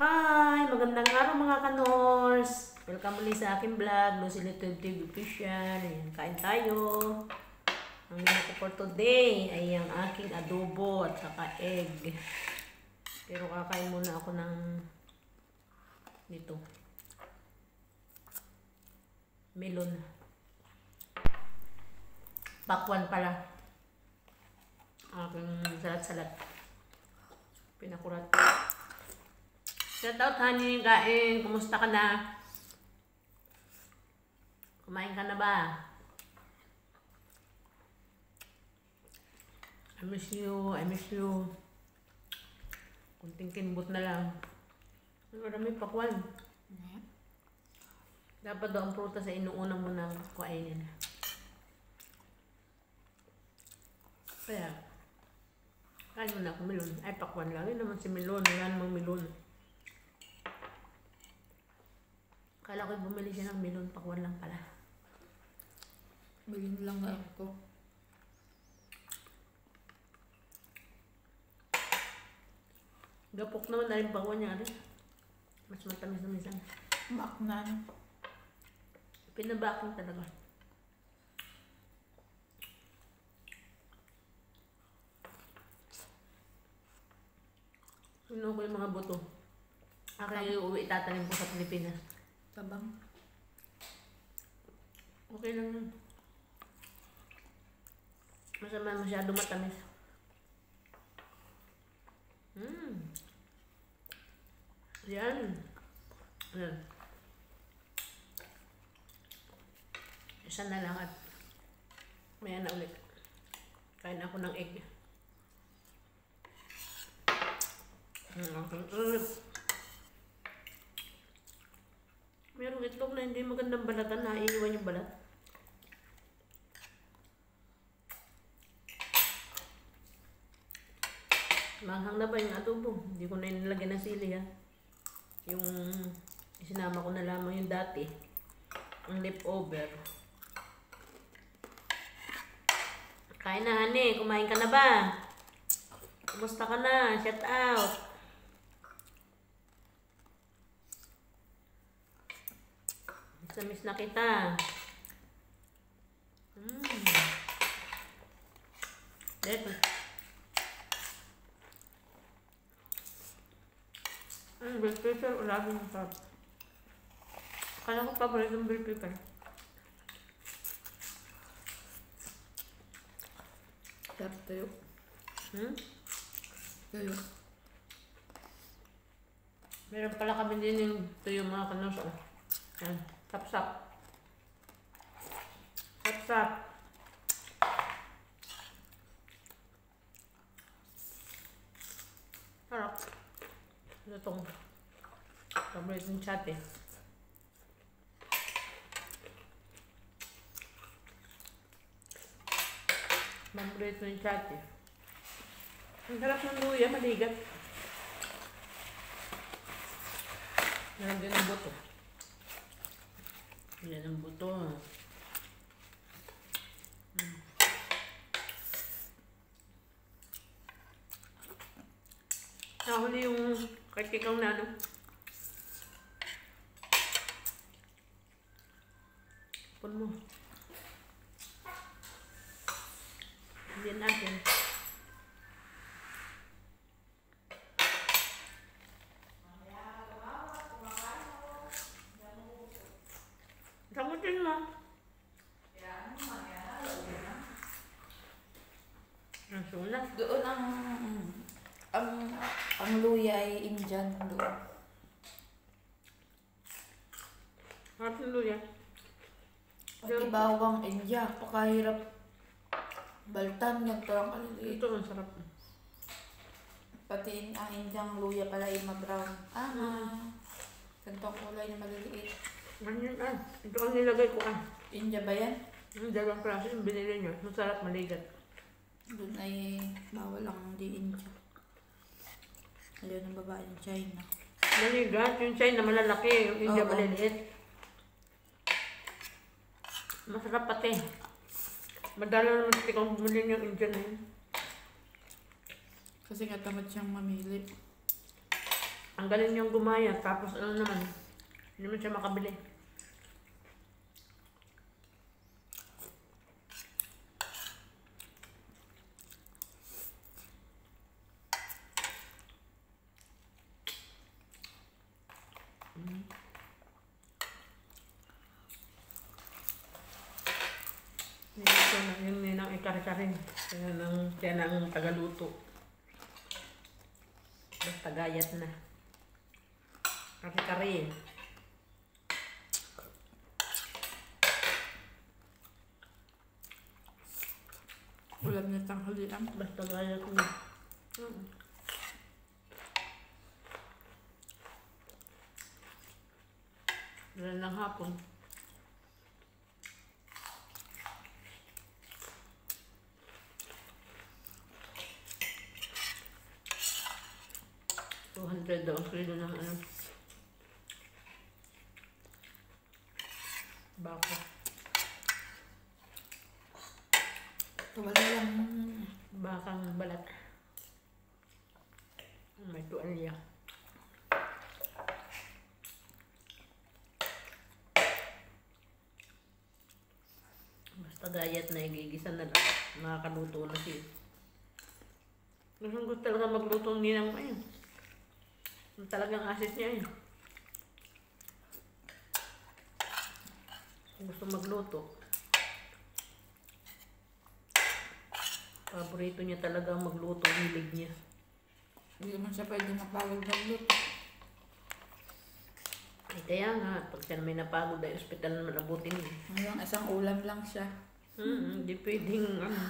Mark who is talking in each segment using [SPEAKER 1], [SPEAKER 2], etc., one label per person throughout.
[SPEAKER 1] Hi! Magandang araw mga kanors! Welcome ulit sa aking vlog, Lucy Little TV Official. Ayan, kain tayo. Ang menu ko for today ay ang aking adobo at saka egg. Pero kakain muna ako ng dito. Melon. Pakwan pala. Aking salat-salat. Pinakurat. Shout out, honey, kain. Kumusta ka na? Kumain ka na ba? I miss you. I miss you. Kunting kinbot na lang. Marami pakwan. Dapat daw ang prutas ay inuuna mo nang kainin. Kaya, kain mo na ako melon. Ay, pakwan lang. Yun naman si melon. Wala namang melon. Kala ko bumili siya ng melon, pakwan lang pala.
[SPEAKER 2] Bilhin lang na ako.
[SPEAKER 1] Gapok naman na rin pakwan niya rin. Mas matamis na minsan.
[SPEAKER 2] Baknan.
[SPEAKER 1] Pinabaking talaga. Pinuha ko yung mga buto. Akin yung uwi itatanim ko sa Pilipinas.
[SPEAKER 2] Tabang.
[SPEAKER 1] Okay lang yun. Masama masyado matamis. Yan. Yan. Isa na lang at maya na ulit. Kain ako ng egg. Merong itlog na hindi magandang balatan, naiiwan yung balat. Manghang na ba yung adobo? Hindi ko na nilagyan ng sili ha. Yung isinama ko na lamang yung dati. Ang leftover. Kain na, honey. Kumain ka na ba? Kumusta ka na? Shout out. Miss na kita. Dito. Bell pepper. Wala akong masarap. Kala ko paborito ng bell pepper.
[SPEAKER 2] Sarap tayo. Tayo.
[SPEAKER 1] Meron pala kami din yung tuyo mga kanos. Yan. Sap-sap. Sap-sap. Sarap. Ito itong paborito ng chat eh. Paborito ng chat eh. Ang sarap ng luya, maligat. Meron din ang buto. Yan ang buto. Nahuli yung kakikaw na ano. Pun mo. Yan natin. Sagutin mo. Ang sulat.
[SPEAKER 2] Doon ang luya ay Indian doon.
[SPEAKER 1] Harap ng luya.
[SPEAKER 2] Pati bawang India, pakahirap baltan yung parang kaliliit.
[SPEAKER 1] Ito ang sarap.
[SPEAKER 2] Pati ang Indiang luya pala ay ma-brown. Gantong kulay na maliliit.
[SPEAKER 1] Ganyan ah. Ito ang nilagay ko ah.
[SPEAKER 2] India ba yan?
[SPEAKER 1] Yung dalawang klase yung binili nyo. Masarap, maligat.
[SPEAKER 2] Doon ay bawal ang di India. Ayaw ng babae ng China.
[SPEAKER 1] Maligat. Yung China malalaki. Yung India
[SPEAKER 2] Oo.
[SPEAKER 1] maliliit. Masarap pati. Madala naman kasi kung bumili yung India na yun.
[SPEAKER 2] Kasi nga tamad siyang mamili.
[SPEAKER 1] Ang galing niyang gumaya. Tapos ano naman, hindi naman siya makabili. Ito na yun ninang ikar-karin. Kaya nang tagaluto. Basta gayat na. Kari-kari.
[SPEAKER 2] Ulam na tanghalian.
[SPEAKER 1] Basta gayat na. Wala ng hapon. $200 daw ang kilo ng ano. Baka.
[SPEAKER 2] Wala lang.
[SPEAKER 1] Bakang balat. May tuwalya. Basta gayat na igigisa na lang. Nakakaluto na siya. Gusto talaga magluto ng ninang ayun. Talagang asit niya yun. Gusto magluto. Paborito niya talaga magluto. Hilig niya.
[SPEAKER 2] Hindi naman siya pwede mapagod magluto.
[SPEAKER 1] Ay kaya nga, pag siya may napagod ay ospital naman abutin niya.
[SPEAKER 2] Hanggang isang ulam lang siya.
[SPEAKER 1] Hindi pwedeng ano.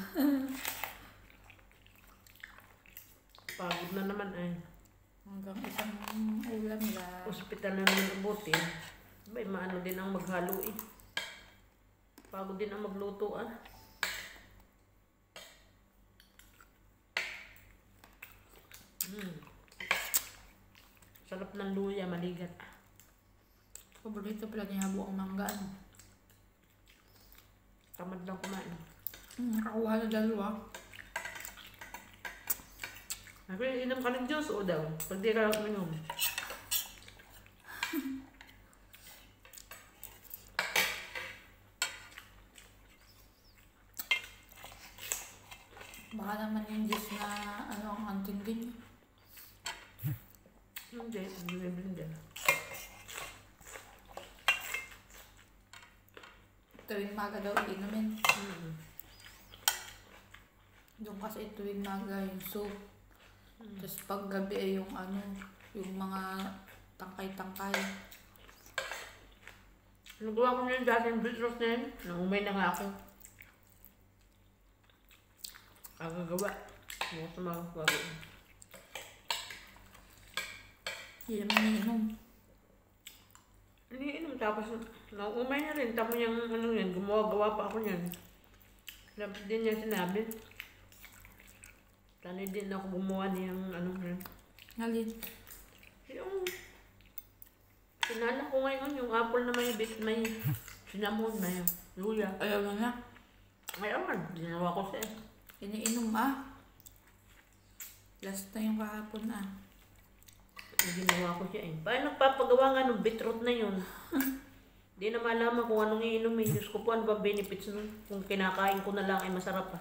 [SPEAKER 1] Pagod na naman ay.
[SPEAKER 2] Hanggang isang ulam lang.
[SPEAKER 1] Ospital na naman abutin. Bay, maano din ang maghalo eh. Pagod din ang magluto ah. Sarap ng luya, maligat.
[SPEAKER 2] Paborito pala niya buong mangga. Ano?
[SPEAKER 1] Tamad lang kumain.
[SPEAKER 2] Nakakuha na dalawa.
[SPEAKER 1] Sabi, inom ka ng juice o daw? Pag di ka uminom.
[SPEAKER 2] Baka naman yung juice na ano ang anting din niya.
[SPEAKER 1] Hindi, blender.
[SPEAKER 2] Tuwing maga daw inumin. Doon kasi tuwing maga yung soup. Tapos pag gabi ay yung ano, yung mga tangkay-tangkay.
[SPEAKER 1] Nagawa ko na yung dating beetroot na yun. Nangumay na nga ako. Kagagawa. Hindi ko sa mga gagawin.
[SPEAKER 2] Hindi naman iinom.
[SPEAKER 1] Iniinom tapos naumay na rin. Tapos yung ano yan, gumawa-gawa pa ako yan. Dapat din niya sinabi. Tani din ako gumawa niyang ano yan.
[SPEAKER 2] Halin.
[SPEAKER 1] Yung sinala ko ngayon yung apple na may bit, may cinnamon, may luya.
[SPEAKER 2] Ayaw na na.
[SPEAKER 1] Ngayon, ginawa ko siya.
[SPEAKER 2] Iniinom Last na yung kahapon
[SPEAKER 1] Ginawa ko siya eh. Paano nagpapagawa nga ng beetroot na yun? Di na malaman kung anong iinumin. Diyos ko po, ano ba benefits nun? Kung kinakain ko na lang ay masarap pa.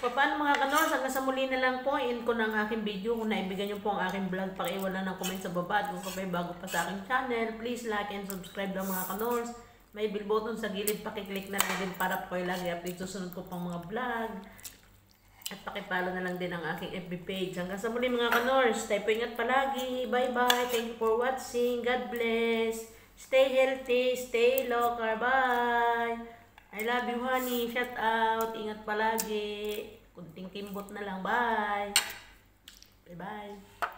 [SPEAKER 1] Paano mga kanors, hanggang sa muli na lang po, in ko ng aking video. Kung naibigan nyo po ang aking vlog, pakiiwan lang ng comment sa baba. At kung kayo bago pa sa aking channel, please like and subscribe lang mga kanors. May bell button sa gilid, pakiclick na lang din para po kayo lagi update susunod ko pang mga vlog. At pakipalo na lang din ang aking FB page. Hanggang sa muli mga kanors, tayo po ingat palagi. Bye-bye. Thank you for watching. God bless. Stay healthy. Stay local. Bye. I love you, honey. Shout out. Ingat palagi. Kunting kimbot na lang. Bye. Bye-bye.